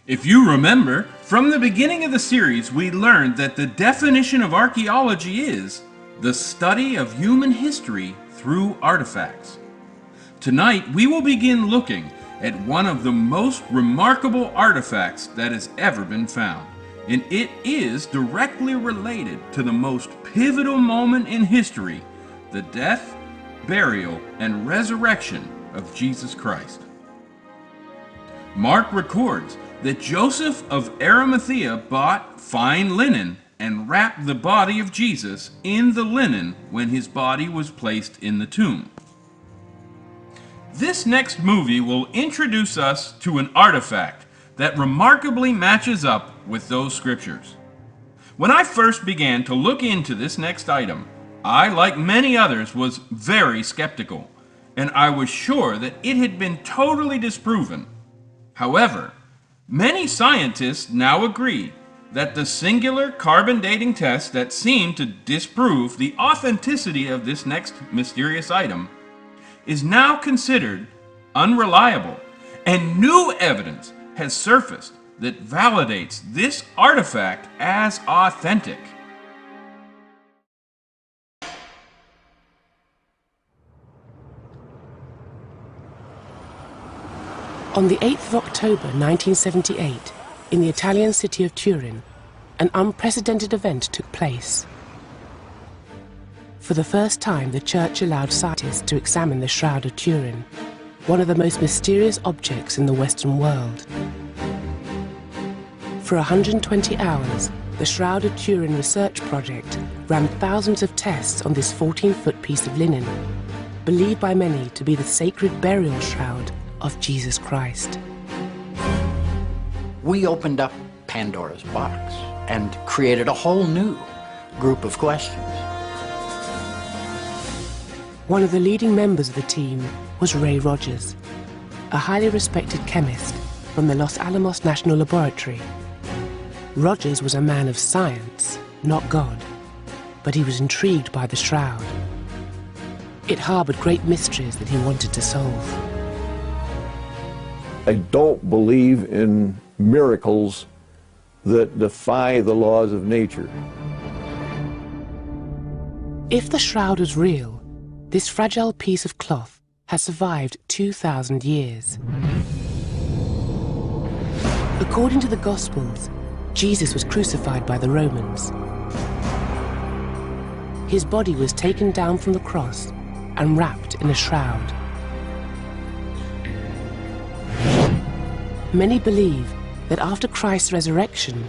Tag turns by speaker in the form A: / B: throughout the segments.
A: If you remember, from the beginning of the series we learned that the definition of archaeology is the study of human history through artifacts. Tonight we will begin looking at one of the most remarkable artifacts that has ever been found, and it is directly related to the most pivotal moment in history, the death, burial, and resurrection of Jesus Christ. Mark records that Joseph of Arimathea bought fine linen and wrapped the body of Jesus in the linen when his body was placed in the tomb. This next movie will introduce us to an artifact that remarkably matches up with those scriptures. When I first began to look into this next item, I, like many others, was very skeptical, and I was sure that it had been totally disproven. However, many scientists now agree that the singular carbon dating test that seemed to disprove the authenticity of this next mysterious item is now considered unreliable, and new evidence has surfaced that validates this artifact as authentic.
B: On the 8th of October 1978, in the Italian city of Turin, an unprecedented event took place. For the first time, the church allowed scientists to examine the Shroud of Turin, one of the most mysterious objects in the Western world. For 120 hours, the Shroud of Turin research project ran thousands of tests on this 14-foot piece of linen, believed by many to be the sacred burial shroud of Jesus Christ.
C: We opened up Pandora's box and created a whole new group of questions.
B: One of the leading members of the team was Ray Rogers, a highly respected chemist from the Los Alamos National Laboratory. Rogers was a man of science, not God, but he was intrigued by the shroud. It harbored great mysteries that he wanted to solve.
D: I don't believe in miracles that defy the laws of nature.
B: If the shroud was real, this fragile piece of cloth has survived 2,000 years. According to the Gospels, Jesus was crucified by the Romans. His body was taken down from the cross and wrapped in a shroud. Many believe that after Christ's resurrection,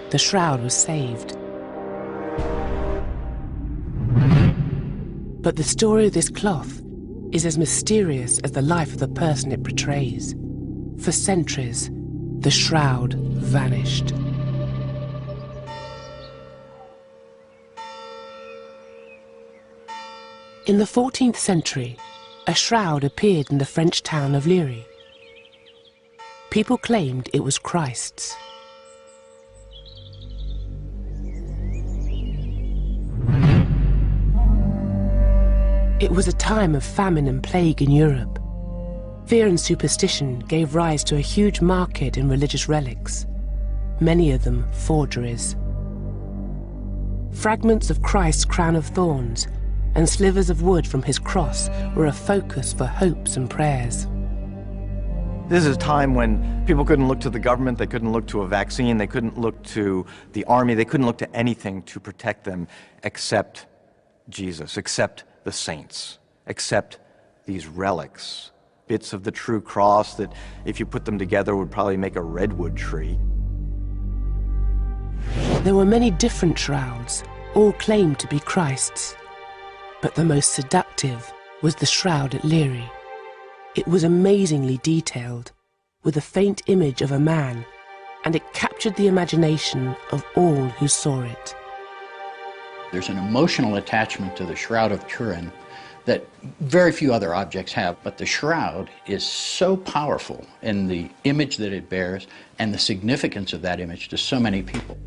B: the shroud was saved. But the story of this cloth is as mysterious as the life of the person it portrays. For centuries, the shroud vanished. In the 14th century, a shroud appeared in the French town of Liry. People claimed it was Christ's. It was a time of famine and plague in Europe. Fear and superstition gave rise to a huge market in religious relics, many of them forgeries. Fragments of Christ's crown of thorns and slivers of wood from his cross were a focus for hopes and prayers.
E: This is a time when people couldn't look to the government, they couldn't look to a vaccine, they couldn't look to the army, they couldn't look to anything to protect them except Jesus, except the saints, except these relics, bits of the true cross that, if you put them together, would probably make a redwood tree.
B: There were many different shrouds, all claimed to be Christ's. But the most seductive was the shroud at Liry. It was amazingly detailed, with a faint image of a man, and it captured the imagination of all who saw it.
C: There's an emotional attachment to the Shroud of Turin that very few other objects have, but the shroud is so powerful in the image that it bears and the significance of that image to so many people.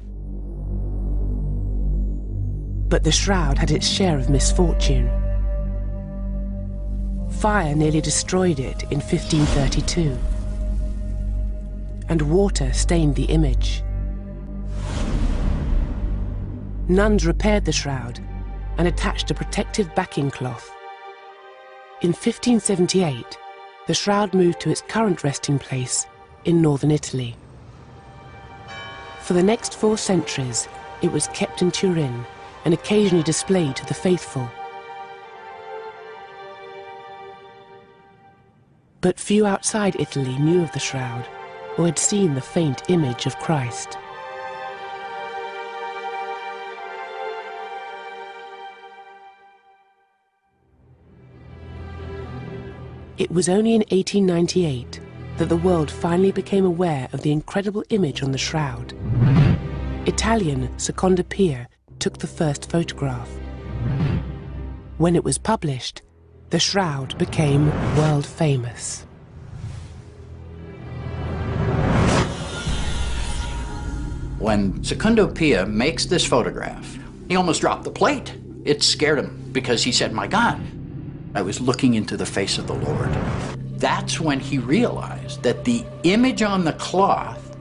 B: But the shroud had its share of misfortune. Fire nearly destroyed it in 1532. and water stained the image. Nuns repaired the shroud and attached a protective backing cloth. In 1578, the shroud moved to its current resting place in northern Italy. For the next 4 centuries, it was kept in Turin and occasionally displayed to the faithful. But few outside Italy knew of the shroud or had seen the faint image of Christ. It was only in 1898 that the world finally became aware of the incredible image on the shroud. Italian Seconda Pia took the first photograph. When it was published, the shroud became world famous.
C: When Secondo Pia makes this photograph, he almost dropped the plate. It scared him because he said, "My God, I was looking into the face of the Lord." That's when he realized that the image on the cloth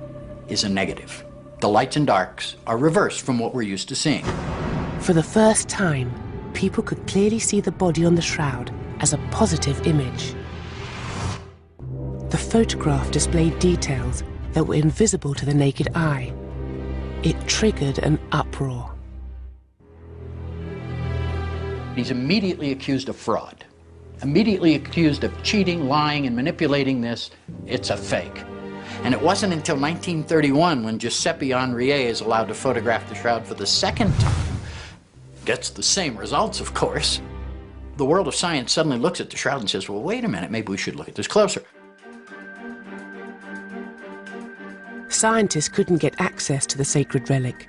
C: is a negative. The lights and darks are reversed from what we're used to seeing.
B: For the first time, people could clearly see the body on the shroud as a positive image. The photograph displayed details that were invisible to the naked eye. It triggered an uproar.
C: He's immediately accused of fraud, immediately accused of cheating, lying, and manipulating this. It's a fake. And it wasn't until 1931 when Giuseppe Henriet is allowed to photograph the shroud for the second time, gets the same results, of course. The world of science suddenly looks at the shroud and says, well, wait a minute, maybe we should look at this closer.
B: Scientists couldn't get access to the sacred relic,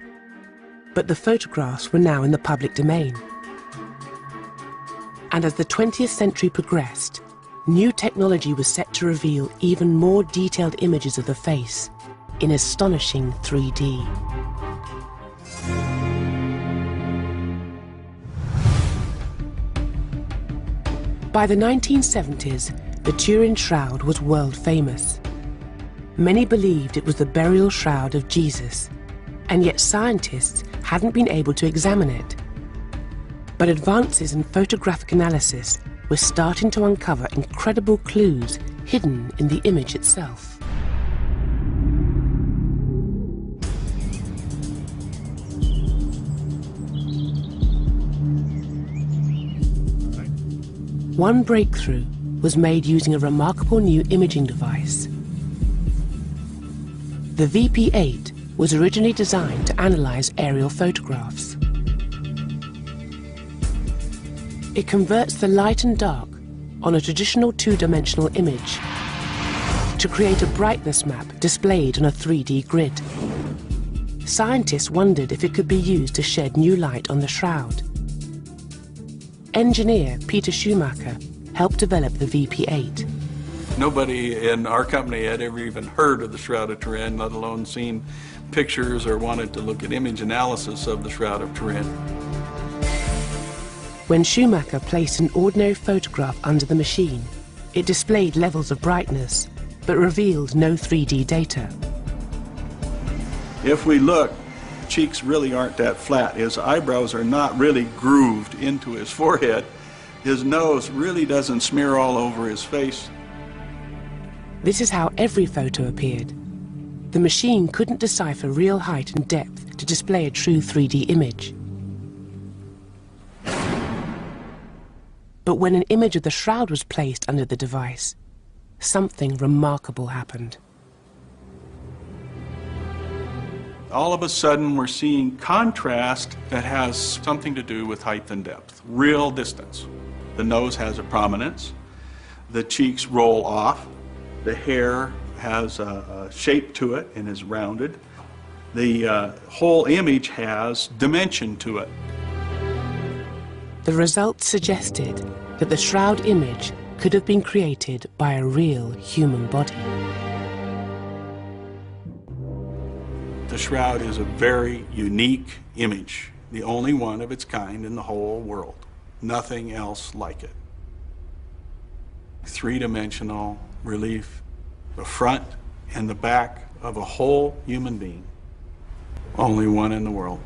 B: but the photographs were now in the public domain. And as the 20th century progressed, new technology was set to reveal even more detailed images of the face in astonishing 3D. By the 1970s, the Turin shroud was world famous. Many believed it was the burial shroud of Jesus, and yet scientists hadn't been able to examine it. But advances in photographic analysis were starting to uncover incredible clues hidden in the image itself. One breakthrough was made using a remarkable new imaging device. The VP8 was originally designed to analyze aerial photographs. It converts the light and dark on a traditional two-dimensional image to create a brightness map displayed on a 3D grid. Scientists wondered if it could be used to shed new light on the shroud. Engineer Peter Schumacher helped develop the VP8.
F: Nobody in our company had ever even heard of the Shroud of Turin, let alone seen pictures or wanted to look at image analysis of the Shroud of Turin.
B: When Schumacher placed an ordinary photograph under the machine, it displayed levels of brightness, but revealed no 3D data.
F: If we look, cheeks really aren't that flat. His eyebrows are not really grooved into his forehead. His nose really doesn't smear all over his face.
B: This is how every photo appeared. The machine couldn't decipher real height and depth to display a true 3D image. But when an image of the shroud was placed under the device, something remarkable happened.
F: All of a sudden, we're seeing contrast that has something to do with height and depth, real distance. The nose has a prominence, the cheeks roll off, the hair has a shape to it and is rounded. The whole image has dimension to it.
B: The results suggested that the shroud image could have been created by a real human body.
F: The shroud is a very unique image, the only one of its kind in the whole world. Nothing else like it. Three-dimensional relief, the front, in the back of a whole human being. Only one in the world.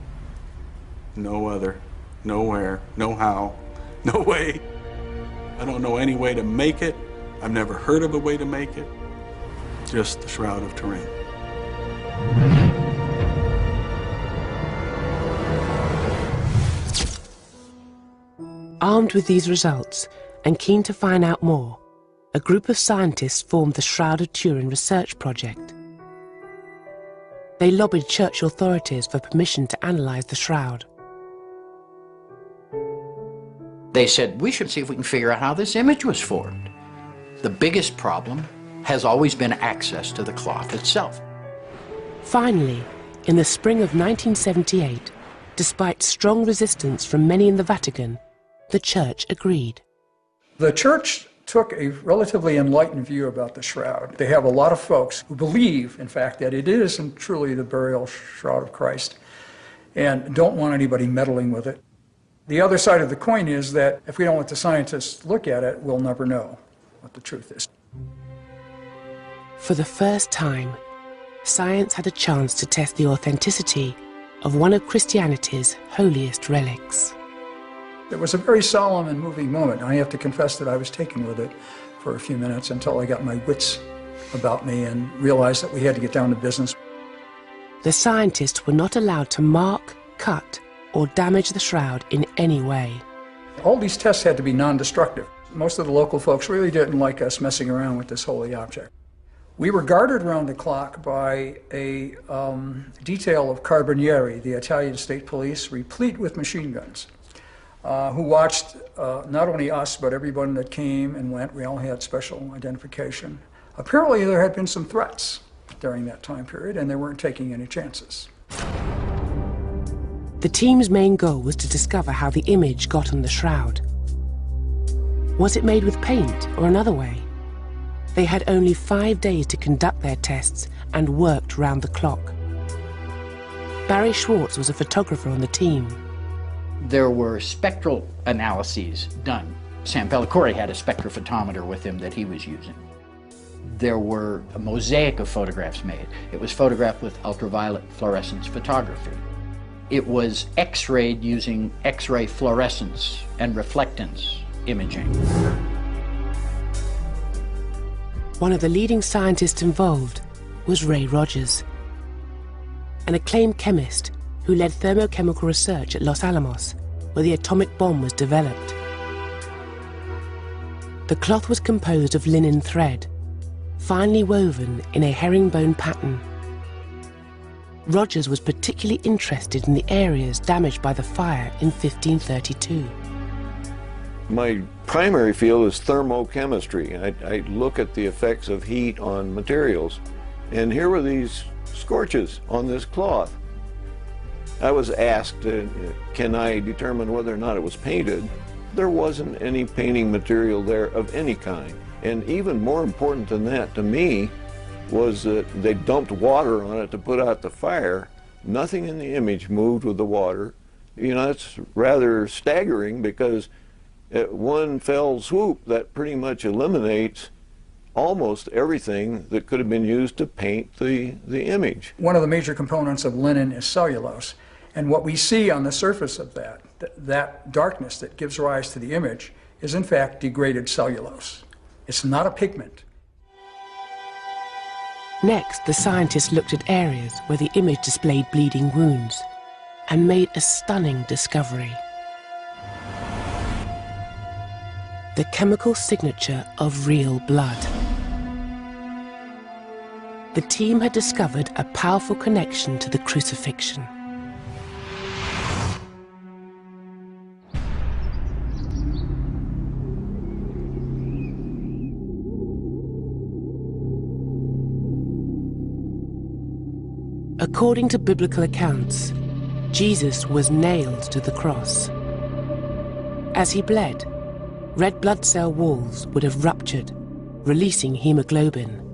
F: No other, nowhere, no how, no way. I don't know any way to make it. I've never heard of a way to make it. Just the Shroud of Turin.
B: Armed with these results and keen to find out more, a group of scientists formed the Shroud of Turin Research Project. They lobbied church authorities for permission to analyze the shroud.
C: They said, we should see if we can figure out how this image was formed. The biggest problem has always been access to the cloth itself.
B: Finally, in the spring of 1978, despite strong resistance from many in the Vatican, the church agreed.
G: The church took a relatively enlightened view about the shroud. They have a lot of folks who believe, in fact, that it is and truly the burial shroud of Christ and don't want anybody meddling with it. The other side of the coin is that if we don't let the scientists look at it, we'll never know what the truth is.
B: For the first time, science had a chance to test the authenticity of one of Christianity's holiest relics.
G: It was a very solemn and moving moment. I have to confess that I was taken with it for a few minutes until I got my wits about me and realized that we had to get down to business.
B: The scientists were not allowed to mark, cut, or damage the shroud in any way.
G: All these tests had to be non-destructive. Most of the local folks really didn't like us messing around with this holy object. We were guarded around the clock by a detail of carabinieri, the Italian state police, replete with machine guns, who watched not only us, but everyone that came and went. We all had special identification. Apparently there had been some threats during that time period, and they weren't taking any chances.
B: The team's main goal was to discover how the image got on the shroud. Was it made with paint or another way? They had only 5 days to conduct their tests and worked round the clock. Barry Schwartz was a photographer on the team.
C: There were spectral analyses done. Sam Pellicore had a spectrophotometer with him that he was using. There were a mosaic of photographs made. It was photographed with ultraviolet fluorescence photography. It was X-rayed using X-ray fluorescence and reflectance imaging.
B: One of the leading scientists involved was Ray Rogers, an acclaimed chemist who led thermochemical research at Los Alamos, where the atomic bomb was developed. The cloth was composed of linen thread, finely woven in a herringbone pattern. Rogers was particularly interested in the areas damaged by the fire in 1532.
D: My primary field is thermochemistry. I look at the effects of heat on materials. And here were these scorches on this cloth. I was asked, can I determine whether or not it was painted? There wasn't any painting material there of any kind. And even more important than that to me was that they dumped water on it to put out the fire. Nothing in the image moved with the water. You know, it's rather staggering because at one fell swoop that pretty much eliminates almost everything that could have been used to paint the image.
G: One of the major components of linen is cellulose. And what we see on the surface of that darkness that gives rise to the image is in fact degraded cellulose. It's not a pigment.
B: Next, the scientists looked at areas where the image displayed bleeding wounds and made a stunning discovery. The chemical signature of real blood. The team had discovered a powerful connection to the crucifixion. According to biblical accounts, Jesus was nailed to the cross. As he bled, red blood cell walls would have ruptured, releasing hemoglobin,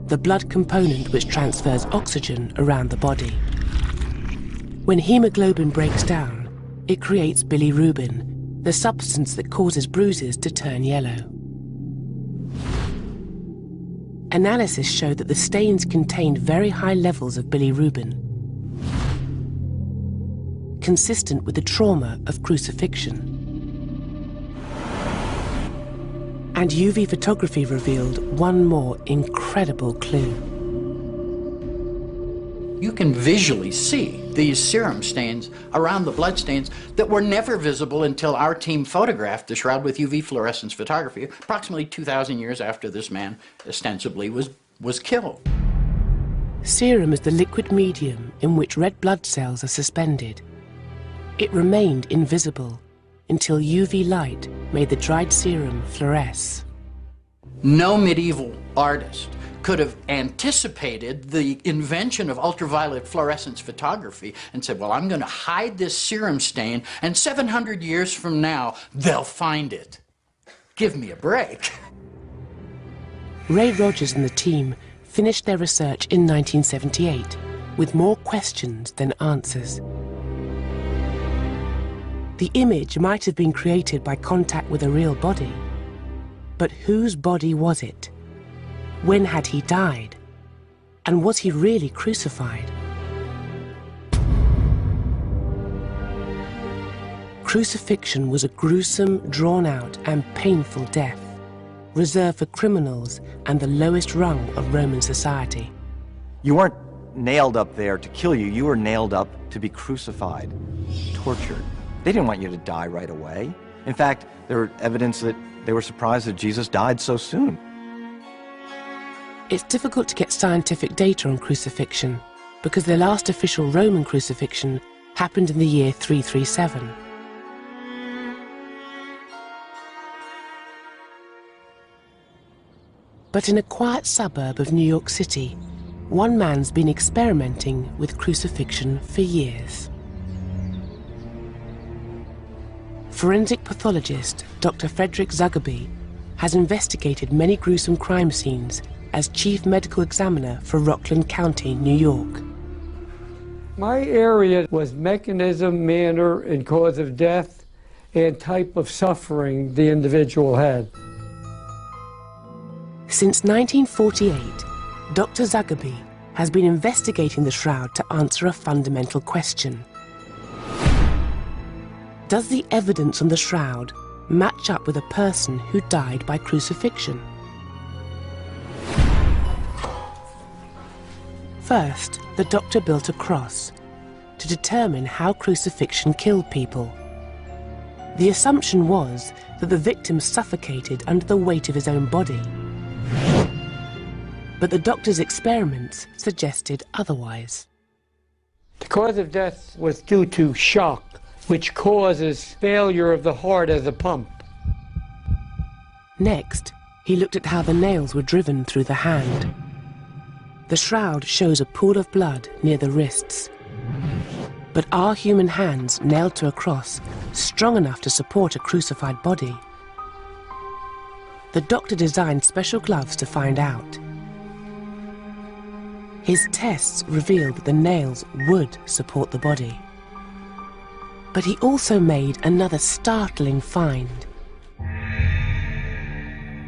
B: the blood component which transfers oxygen around the body. When hemoglobin breaks down, it creates bilirubin, the substance that causes bruises to turn yellow. Analysis showed that the stains contained very high levels of bilirubin, consistent with the trauma of crucifixion. And UV photography revealed one more incredible clue.
C: You can visually see these serum stains around the blood stains that were never visible until our team photographed the shroud with UV fluorescence photography approximately 2,000 years after this man ostensibly was killed.
B: Serum is the liquid medium in which red blood cells are suspended. It remained invisible until UV light made the dried serum fluoresce.
C: No medieval artist could have anticipated the invention of ultraviolet fluorescence photography and said, well, I'm going to hide this serum stain, and 700 years from now, they'll find it. Give me a break.
B: Ray Rogers and the team finished their research in 1978 with more questions than answers. The image might have been created by contact with a real body, but whose body was it? When had he died? And was he really crucified? Crucifixion was a gruesome, drawn-out and painful death, reserved for criminals and the lowest rung of Roman society.
E: You weren't nailed up there to kill you. You were nailed up to be crucified, tortured. They didn't want you to die right away. In fact, there were evidence that they were surprised that Jesus died so soon.
B: It's difficult to get scientific data on crucifixion because the last official Roman crucifixion happened in the year 337. But in a quiet suburb of New York City, one man's been experimenting with crucifixion for years. Forensic pathologist Dr. Frederick Zuckerby has investigated many gruesome crime scenes as chief medical examiner for Rockland County, New York.
H: My area was mechanism, manner, and cause of death and type of suffering the individual had.
B: Since 1948, Dr. Zuckerby has been investigating the shroud to answer a fundamental question. Does the evidence on the shroud match up with a person who died by crucifixion? First, the doctor built a cross to determine how crucifixion killed people. The assumption was that the victim suffocated under the weight of his own body. But the doctor's experiments suggested otherwise.
H: The cause of death was due to shock, which causes failure of the heart as a pump.
B: Next, he looked at how the nails were driven through the hand. The shroud shows a pool of blood near the wrists. But are human hands nailed to a cross strong enough to support a crucified body? The doctor designed special gloves to find out. His tests revealed that the nails would support the body. But he also made another startling find.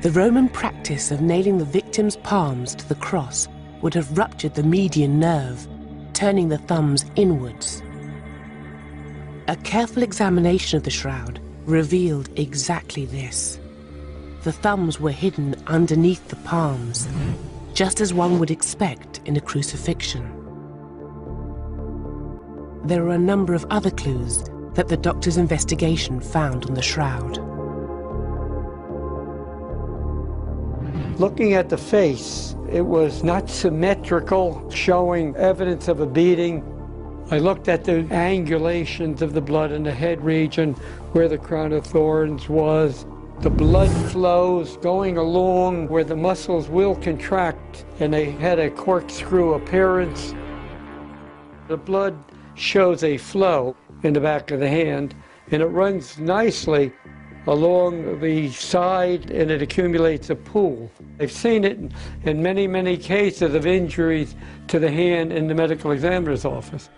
B: The Roman practice of nailing the victim's palms to the cross would have ruptured the median nerve, turning the thumbs inwards. A careful examination of the shroud revealed exactly this. The thumbs were hidden underneath the palms, just as one would expect in a crucifixion. There are a number of other clues that the doctor's investigation found on the shroud.
H: Looking at the face, it was not symmetrical, showing evidence of a beating. I looked at the angulations of the blood in the head region where the crown of thorns was. The blood flows going along where the muscles will contract, and they had a corkscrew appearance. The blood shows a flow in the back of the hand, and it runs nicely along the side, and it accumulates a pool. I've seen it in many, many cases of injuries to the hand in the medical examiner's office.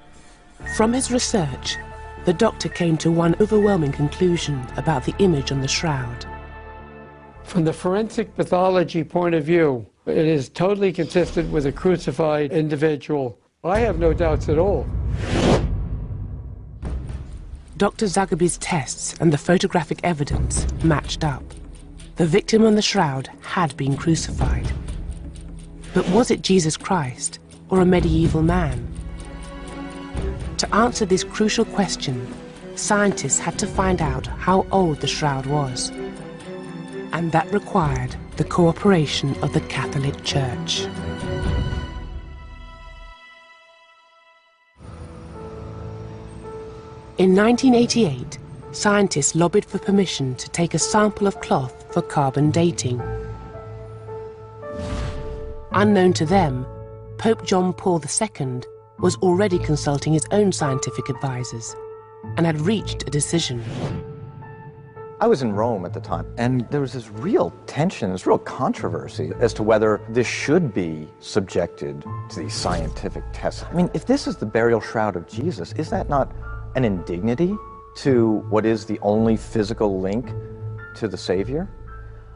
B: From his research, the doctor came to one overwhelming conclusion about the image on the shroud.
H: From the forensic pathology point of view, It is totally consistent with a crucified individual. I have no doubts at all.
B: Dr. Zagaby's tests and the photographic evidence matched up. The victim on the shroud had been crucified. But was it Jesus Christ or a medieval man? To answer this crucial question, scientists had to find out how old the shroud was. And that required the cooperation of the Catholic Church. In 1988, scientists lobbied for permission to take a sample of cloth for carbon dating. Unknown to them, Pope John Paul II was already consulting his own scientific advisors and had reached a decision.
E: I was in Rome at the time, and there was this real tension, this real controversy as to whether this should be subjected to these scientific tests. I mean, if this is the burial shroud of Jesus, is that not an indignity to what is the only physical link to the Savior?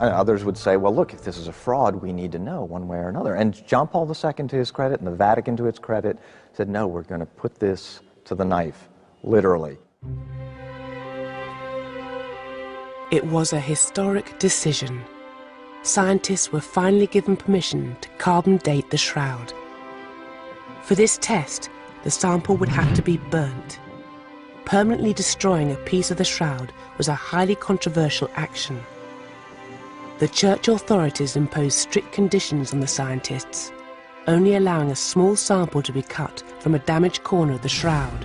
E: And others would say, well, look, if this is a fraud, we need to know one way or another. And John Paul II, to his credit, and the Vatican to its credit, said, no, we're going to put this to the knife, literally.
B: It was a historic decision. Scientists were finally given permission to carbon date the shroud. For this test, the sample would have to be burnt. Permanently destroying a piece of the shroud was a highly controversial action. The church authorities imposed strict conditions on the scientists, only allowing a small sample to be cut from a damaged corner of the shroud.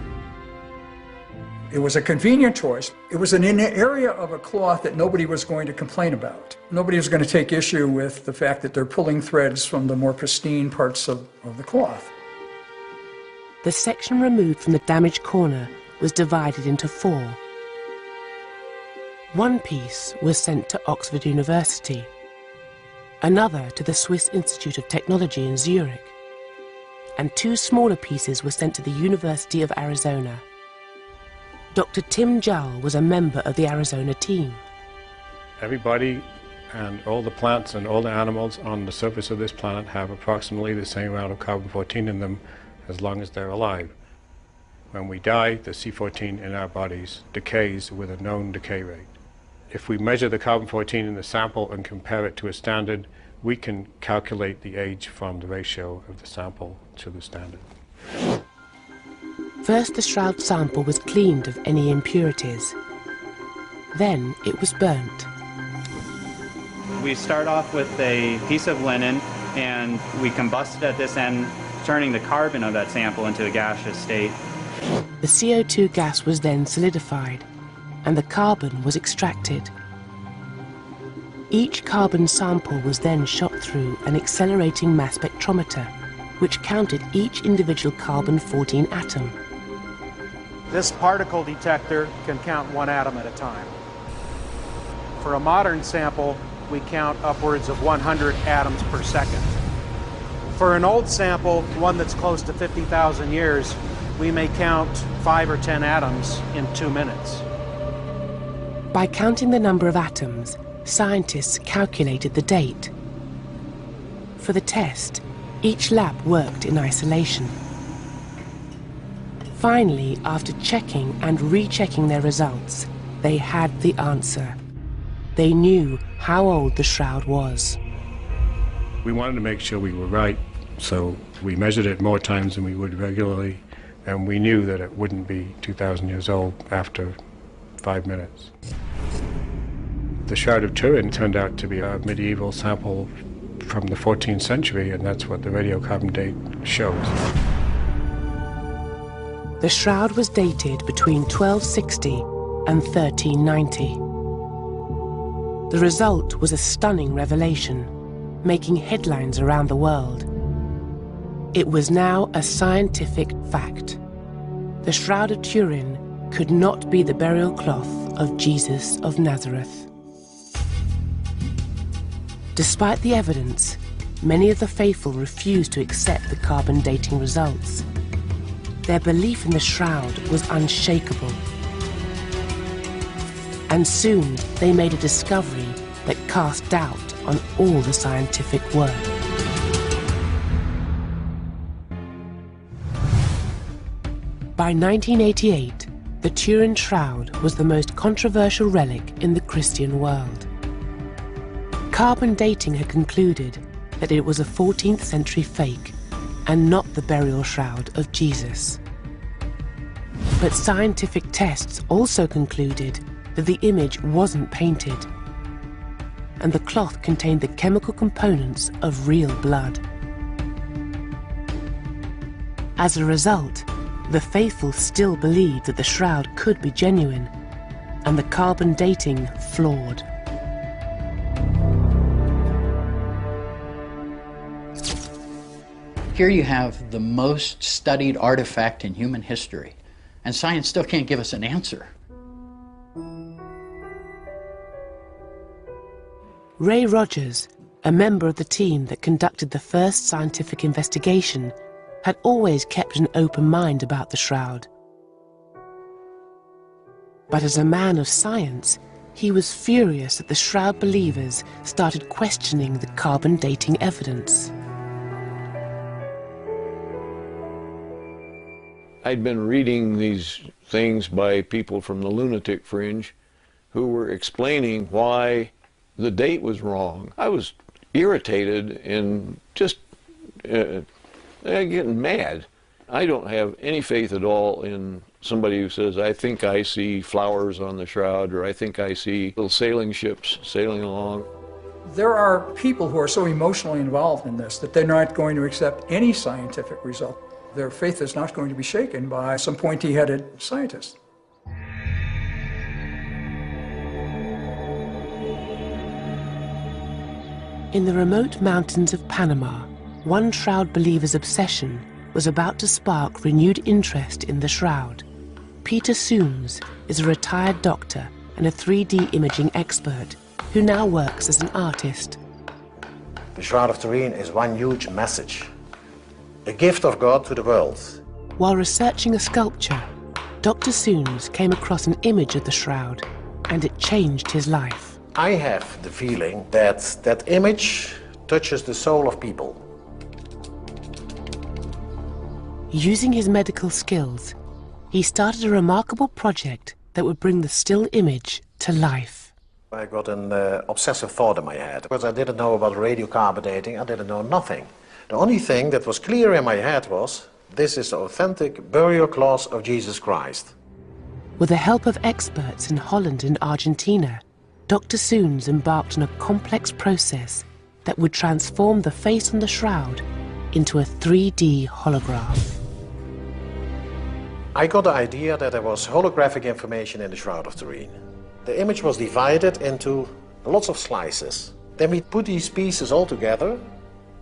G: It was a convenient choice. It was in an area of a cloth that nobody was going to complain about. Nobody was going to take issue with the fact that they're pulling threads from the more pristine parts of the cloth.
B: The section removed from the damaged corner was divided into 4. One piece was sent to Oxford University, another to the Swiss Institute of Technology in Zurich, and 2 smaller pieces were sent to the University of Arizona. Dr. Tim Jowell was a member of the Arizona team.
I: Everybody and all the plants and all the animals on the surface of this planet have approximately the same amount of carbon-14 in them as long as they're alive. When we die, the C14 in our bodies decays with a known decay rate. If we measure the carbon-14 in the sample and compare it to a standard, we can calculate the age from the ratio of the sample to the standard.
B: First, the shroud sample was cleaned of any impurities. Then it was burnt.
J: We start off with a piece of linen and we combust it at this end, turning the carbon of that sample into a gaseous state.
B: The CO2 gas was then solidified and the carbon was extracted. Each carbon sample was then shot through an accelerating mass spectrometer, which counted each individual carbon-14 atom.
K: This particle detector can count 1 atom at a time. For a modern sample, we count upwards of 100 atoms per second. For an old sample, one that's close to 50,000 years, we may count 5 or 10 atoms in 2 minutes.
B: By counting the number of atoms, scientists calculated the date. For the test, each lab worked in isolation. Finally, after checking and rechecking their results, they had the answer. They knew how old the shroud was.
I: We wanted to make sure we were right, so we measured it more times than we would regularly, and we knew that it wouldn't be 2,000 years old after 5 minutes. The Shroud of Turin turned out to be a medieval sample from the 14th century, and that's what the radiocarbon date shows.
B: The shroud was dated between 1260 and 1390. The result was a stunning revelation, making headlines around the world. It was now a scientific fact. The Shroud of Turin could not be the burial cloth of Jesus of Nazareth. Despite the evidence, many of the faithful refused to accept the carbon dating results. Their belief in the shroud was unshakable. And soon they made a discovery that cast doubt on all the scientific work. By 1988, the Turin Shroud was the most controversial relic in the Christian world. Carbon dating had concluded that it was a 14th century fake and not the burial shroud of Jesus. But scientific tests also concluded that the image wasn't painted, and the cloth contained the chemical components of real blood. As a result, the faithful still believed that the shroud could be genuine, and the carbon dating flawed.
C: Here you have the most studied artifact in human history, and science still can't give us an answer.
B: Ray Rogers, a member of the team that conducted the first scientific investigation, had always kept an open mind about the shroud. But as a man of science, he was furious that the shroud believers started questioning the carbon dating evidence.
D: I'd been reading these things by people from the lunatic fringe who were explaining why the date was wrong. I was irritated and just getting mad. I don't have any faith at all in somebody who says, I think I see flowers on the shroud, or I think I see little sailing ships sailing along.
G: There are people who are so emotionally involved in this that they're not going to accept any scientific result. Their faith is not going to be shaken by some pointy-headed scientist.
B: In the remote mountains of Panama, one shroud believer's obsession was about to spark renewed interest in the shroud. Peter Sooms is a retired doctor and a 3D imaging expert who now works as an artist.
L: The Shroud of Turin is one huge message, a gift of God to the world.
B: While researching a sculpture, Dr. Sooms came across an image of the shroud, and it changed his life.
L: I have the feeling that that image touches the soul of people.
B: Using his medical skills, he started a remarkable project that would bring the still image to life.
L: I got an obsessive thought in my head, because I didn't know about radiocarbon dating, I didn't know nothing. The only thing that was clear in my head was, this is the authentic burial cloth of Jesus Christ.
B: With the help of experts in Holland and Argentina, Dr. Sooms embarked on a complex process that would transform the face on the shroud into a 3D holograph.
L: I got the idea that there was holographic information in the Shroud of Turin. The image was divided into lots of slices. Then we put these pieces all together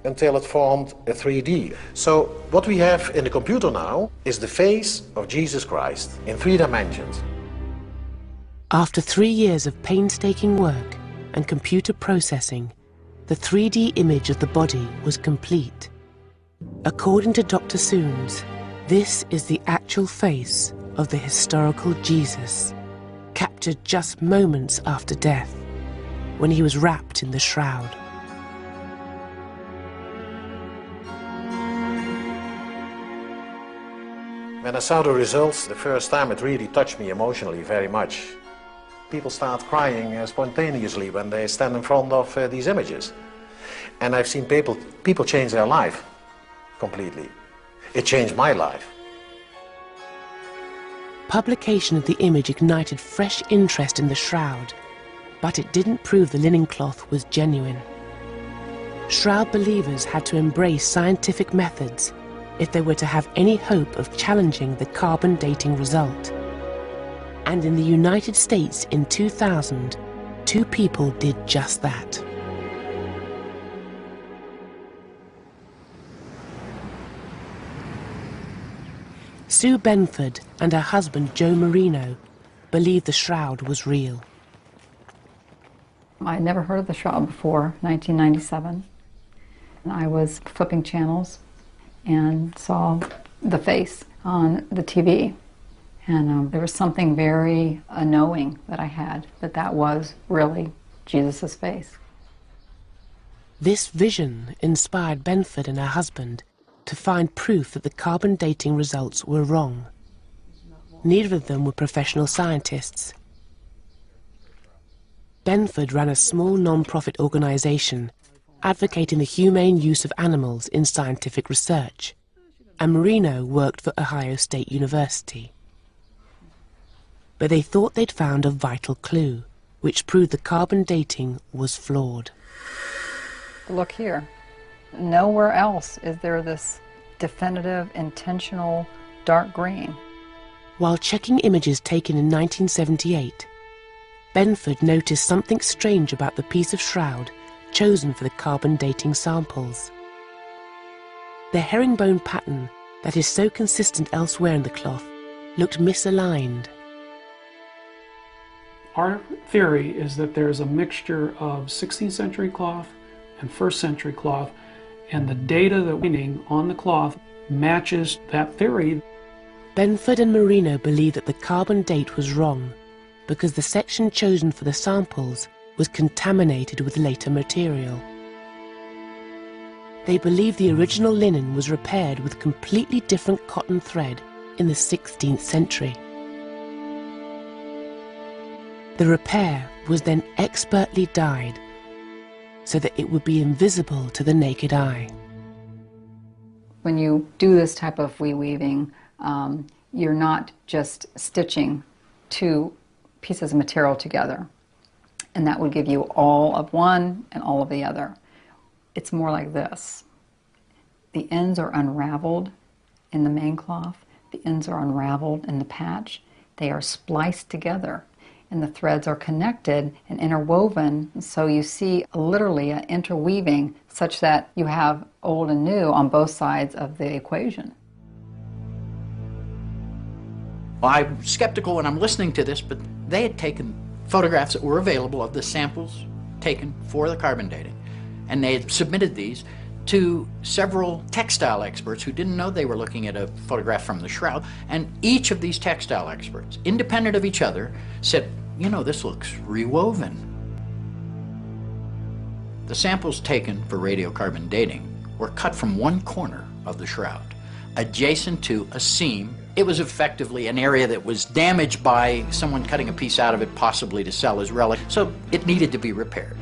L: until it formed a 3D. So what we have in the computer now is the face of Jesus Christ in 3 dimensions.
B: After 3 years of painstaking work and computer processing, the 3D image of the body was complete. According to Dr. Sooms, this is the actual face of the historical Jesus, captured just moments after death, when he was wrapped in the shroud.
L: When I saw the results the first time, it really touched me emotionally very much. People start crying spontaneously when they stand in front of these images. And I've seen people change their life completely. It changed my life.
B: Publication of the image ignited fresh interest in the shroud, but it didn't prove the linen cloth was genuine. Shroud believers had to embrace scientific methods if they were to have any hope of challenging the carbon dating result. And in the United States in 2000, 2 people did just that. Sue Benford and her husband Joe Marino believed the shroud was real.
M: I'd never heard of the shroud before 1997. I was flipping channels and saw the face on the TV. And there was something very knowing that I had, that was really Jesus' face.
B: This vision inspired Benford and her husband to find proof that the carbon dating results were wrong. Neither of them were professional scientists. Benford ran a small non-profit organisation advocating the humane use of animals in scientific research, and Marino worked for Ohio State University. But they thought they'd found a vital clue, which proved the carbon dating was flawed.
M: Look here. Nowhere else is there this definitive, intentional dark green.
B: While checking images taken in 1978, Benford noticed something strange about the piece of shroud chosen for the carbon dating samples. The herringbone pattern that is so consistent elsewhere in the cloth looked misaligned.
N: Our theory is that there's a mixture of 16th century cloth and 1st century cloth, and the data that we're finding on the cloth matches that theory.
B: Benford and Marino believe that the carbon date was wrong because the section chosen for the samples was contaminated with later material. They believe the original linen was repaired with completely different cotton thread in the 16th century. The repair was then expertly dyed so that it would be invisible to the naked eye.
M: When you do this type of reweaving, you're not just stitching two pieces of material together, and that would give you all of one and all of the other. It's more like this. The ends are unraveled in the main cloth, the ends are unraveled in the patch, they are spliced together, and the threads are connected and interwoven, so you see literally an interweaving such that you have old and new on both sides of the equation.
C: Well, I'm skeptical when I'm listening to this, but they had taken photographs that were available of the samples taken for the carbon dating, and they had submitted these to several textile experts who didn't know they were looking at a photograph from the shroud, and each of these textile experts, independent of each other, said, you know, this looks rewoven. The samples taken for radiocarbon dating were cut from one corner of the shroud, adjacent to a seam. It was effectively an area that was damaged by someone cutting a piece out of it, possibly to sell as relic, so it needed to be repaired.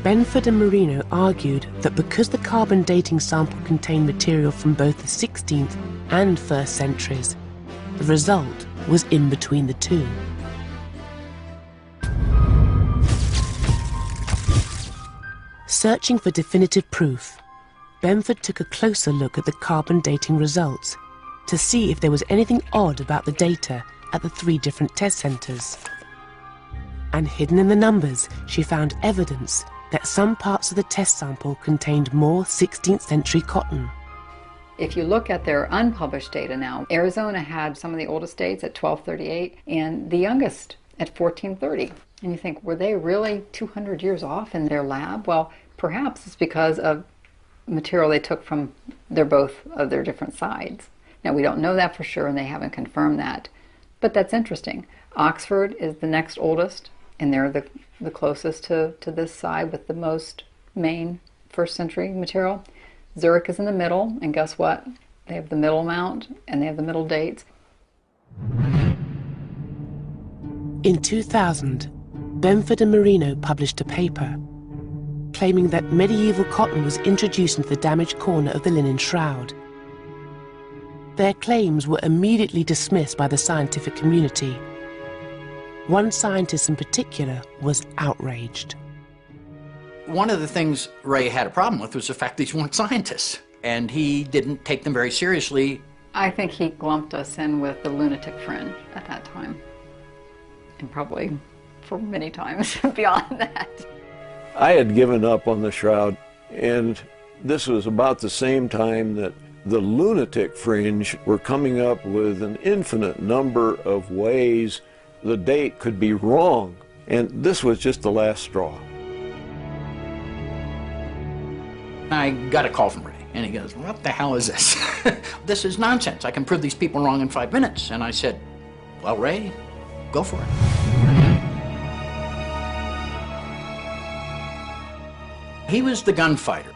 B: Benford and Marino argued that because the carbon dating sample contained material from both the 16th and 1st centuries, the result was in between the two. Searching for definitive proof, Benford took a closer look at the carbon dating results to see if there was anything odd about the data at the 3 different test centres. And hidden in the numbers, she found evidence that some parts of the test sample contained more 16th century cotton.
M: If you look at their unpublished data now, Arizona had some of the oldest dates at 1238 and the youngest at 1430. And you think, were they really 200 years off in their lab? Well, perhaps it's because of material they took from both of their different sides. Now, we don't know that for sure, and they haven't confirmed that. But that's interesting. Oxford is the next oldest, and they're the closest to this side with the most main 1st century material. Zurich is in the middle, and guess what? They have the middle amount, and they have the middle dates.
B: In 2000, Benford and Marino published a paper claiming that medieval cotton was introduced into the damaged corner of the linen shroud. Their claims were immediately dismissed by the scientific community. One scientist in particular was outraged.
C: One of the things Ray had a problem with was the fact these weren't scientists, and he didn't take them very seriously.
M: I think he lumped us in with the lunatic fringe at that time, and probably for many times beyond that.
D: I had given up on the shroud, and this was about the same time that the lunatic fringe were coming up with an infinite number of ways the date could be wrong, and this was just the last straw.
C: I got a call from Ray, and he goes, what the hell is this? This is nonsense. I can prove these people wrong in 5 minutes. And I said, well, Ray, go for it. He was the gunfighter.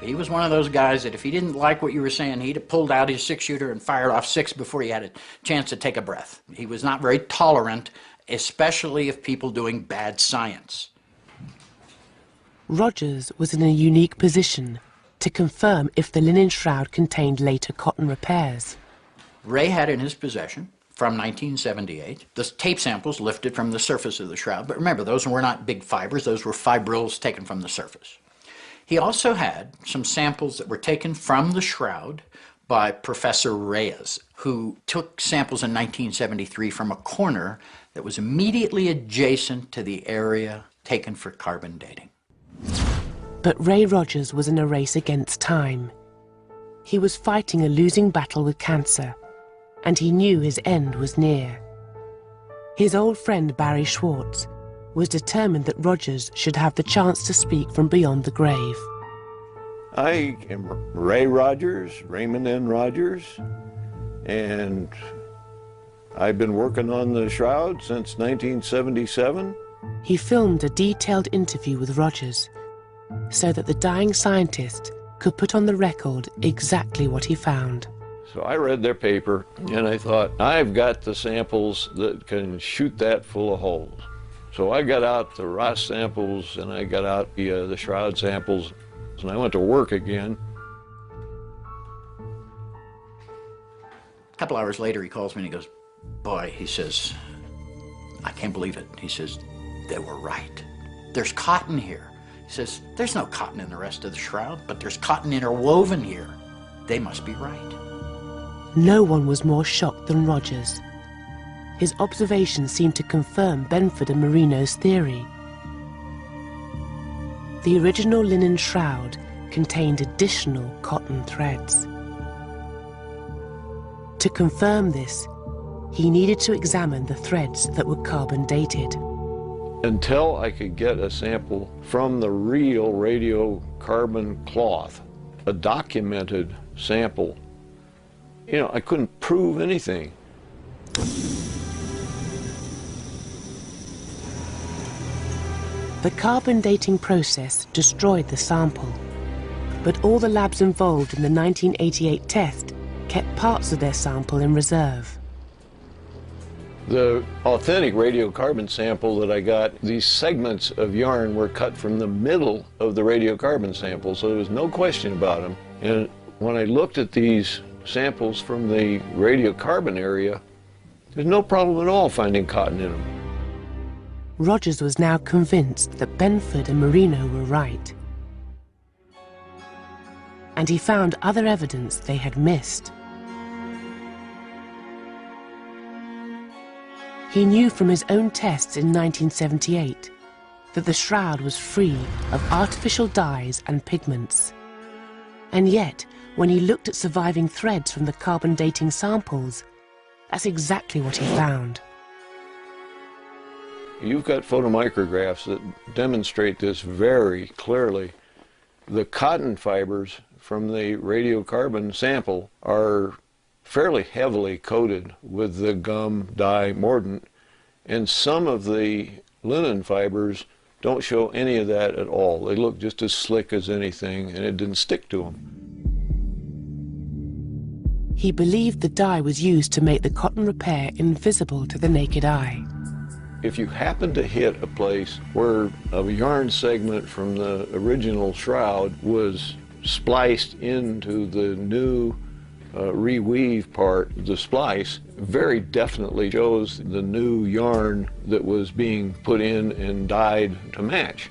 C: He was one of those guys that if he didn't like what you were saying, he'd have pulled out his 6-shooter and fired off 6 before he had a chance to take a breath. He was not very tolerant, especially of people doing bad science.
B: Rogers was in a unique position to confirm if the linen shroud contained later cotton repairs.
C: Ray had in his possession, from 1978, the tape samples lifted from the surface of the shroud. But remember, those were not big fibers, those were fibrils taken from the surface. He also had some samples that were taken from the shroud by Professor Reyes, who took samples in 1973 from a corner that was immediately adjacent to the area taken for carbon dating.
B: But Ray Rogers was in a race against time. He was fighting a losing battle with cancer, and he knew his end was near. His old friend Barry Schwartz was determined that Rogers should have the chance to speak from beyond the grave.
D: I am Ray Rogers, Raymond N. Rogers, and I've been working on the shroud since 1977.
B: He filmed a detailed interview with Rogers so that the dying scientist could put on the record exactly what he found.
D: So I read their paper and I thought, I've got the samples that can shoot that full of holes. So I got out the Ross samples and I got out the shroud samples, and I went to work again.
C: A couple hours later, he calls me and he goes, boy, he says, I can't believe it. He says, they were right. There's cotton here. He says, there's no cotton in the rest of the shroud, but there's cotton interwoven here. They must be right.
B: No one was more shocked than Rogers. His observations seemed to confirm Benford and Marino's theory. The original linen shroud contained additional cotton threads. To confirm this, he needed to examine the threads that were carbon dated.
D: Until I could get a sample from the real radiocarbon cloth, a documented sample, I couldn't prove anything.
B: The carbon dating process destroyed the sample, but all the labs involved in the 1988 test kept parts of their sample in reserve.
D: The authentic radiocarbon sample that I got, these segments of yarn were cut from the middle of the radiocarbon sample, so there was no question about them. And when I looked at these samples from the radiocarbon area, there's no problem at all finding cotton in them.
B: Rogers was now convinced that Benford and Marino were right. And he found other evidence they had missed. He knew from his own tests in 1978 that the shroud was free of artificial dyes and pigments. And yet, when he looked at surviving threads from the carbon dating samples, that's exactly what he found.
D: You've got photomicrographs that demonstrate this very clearly. The cotton fibers from the radiocarbon sample are fairly heavily coated with the gum dye mordant, and some of the linen fibers don't show any of that at all. They look just as slick as anything, and it didn't stick to them.
B: He believed the dye was used to make the cotton repair invisible to the naked eye.
D: If you happen to hit a place where a yarn segment from the original shroud was spliced into the new reweave part, the splice very definitely shows the new yarn that was being put in and dyed to match.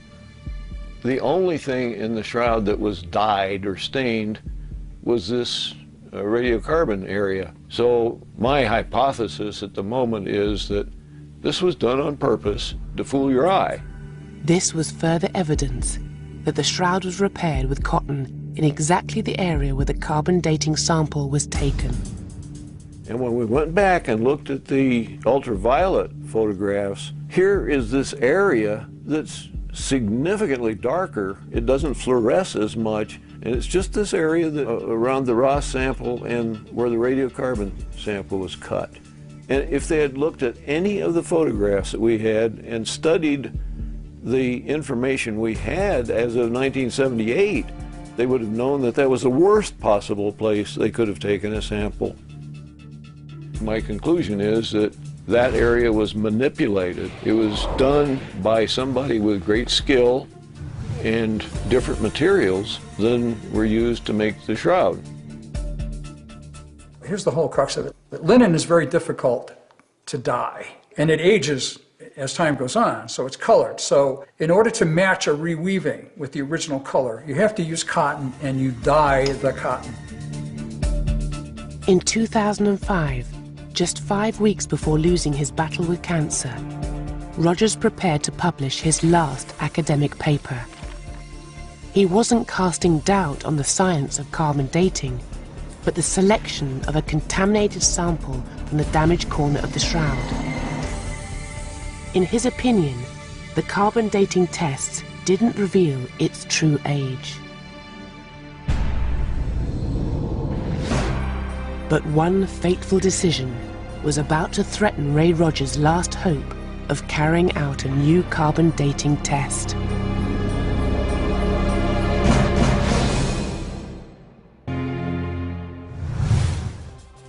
D: The only thing in the shroud that was dyed or stained was this radiocarbon area. So my hypothesis at the moment is that this was done on purpose to fool your eye.
B: This was further evidence that the shroud was repaired with cotton in exactly the area where the carbon dating sample was taken.
D: And when we went back and looked at the ultraviolet photographs, here is this area that's significantly darker. It doesn't fluoresce as much, and it's just this area that, around the Ross sample and where the radiocarbon sample was cut. And if they had looked at any of the photographs that we had and studied the information we had as of 1978, They would have known that that was the worst possible place they could have taken a sample. My conclusion is that that area was manipulated. It was done by somebody with great skill and different materials than were used to make the shroud.
G: Here's the whole crux of it. Linen is very difficult to dye, and it ages as time goes on, so it's colored. So in order to match a reweaving with the original color, you have to use cotton, and you dye the cotton.
B: In 2005, just 5 weeks before losing his battle with cancer, Rogers prepared to publish his last academic paper. He wasn't casting doubt on the science of carbon dating, but the selection of a contaminated sample from the damaged corner of the shroud. In his opinion, the carbon dating tests didn't reveal its true age. But one fateful decision was about to threaten Ray Rogers' last hope of carrying out a new carbon dating test.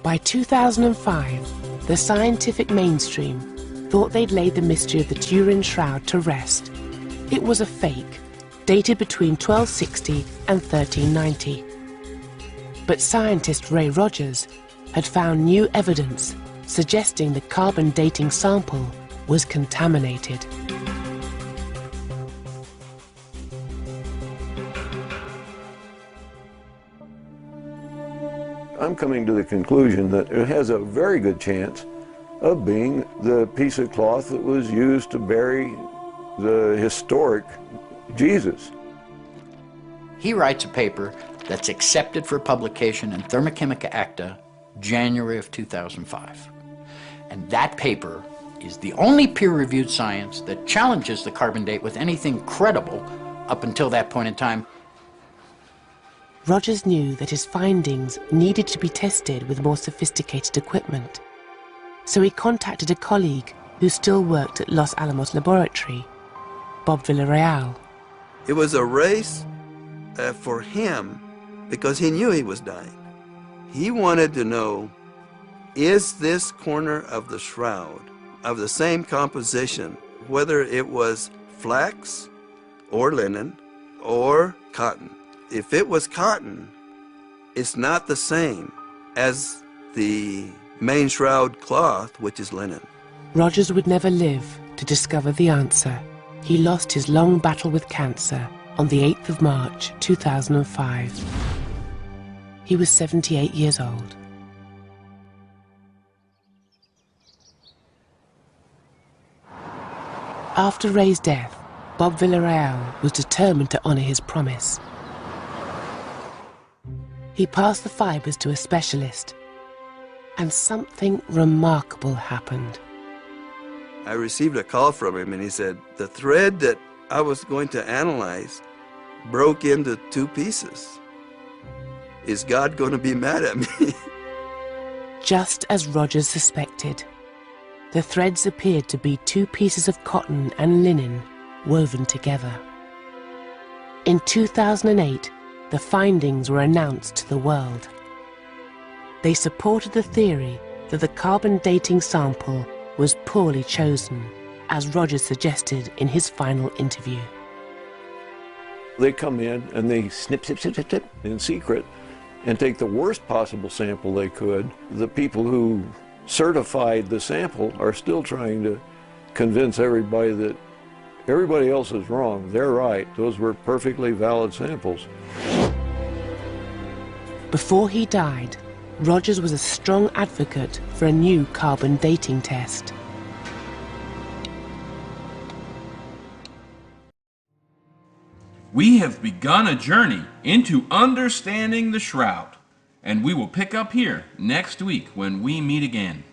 B: By 2005, the scientific mainstream thought they'd laid the mystery of the Turin Shroud to rest. It was a fake, dated between 1260 and 1390. But scientist Ray Rogers had found new evidence suggesting the carbon dating sample was contaminated.
D: I'm coming to the conclusion that it has a very good chance of being the piece of cloth that was used to bury the historic Jesus.
C: He writes a paper that's accepted for publication in Thermochemica Acta, January of 2005. And that paper is the only peer-reviewed science that challenges the carbon date with anything credible up until that point in time.
B: Rogers knew that his findings needed to be tested with more sophisticated equipment. So he contacted a colleague who still worked at Los Alamos Laboratory, Bob Villarreal.
O: It was a race for him because he knew he was dying. He wanted to know, is this corner of the shroud of the same composition, whether it was flax or linen or cotton? If it was cotton, it's not the same as the main shroud cloth, which is linen.
B: Rogers would never live to discover the answer. He lost his long battle with cancer on the 8th of March, 2005. He was 78 years old. After Ray's death, Bob Villarreal was determined to honor his promise. He passed the fibers to a specialist, and something remarkable happened.
O: I received a call from him and he said, the thread that I was going to analyze broke into 2 pieces. Is God going to be mad at me?
B: Just as Rogers suspected, the threads appeared to be 2 pieces of cotton and linen woven together. In 2008, the findings were announced to the world. They supported the theory that the carbon dating sample was poorly chosen, as Rogers suggested in his final interview.
D: They come in and they snip, snip, snip, snip, snip in secret and take the worst possible sample they could. The people who certified the sample are still trying to convince everybody that everybody else is wrong. They're right. Those were perfectly valid samples.
B: Before he died, Rogers was a strong advocate for a new carbon dating test.
A: We have begun a journey into understanding the Shroud, and we will pick up here next week when we meet again.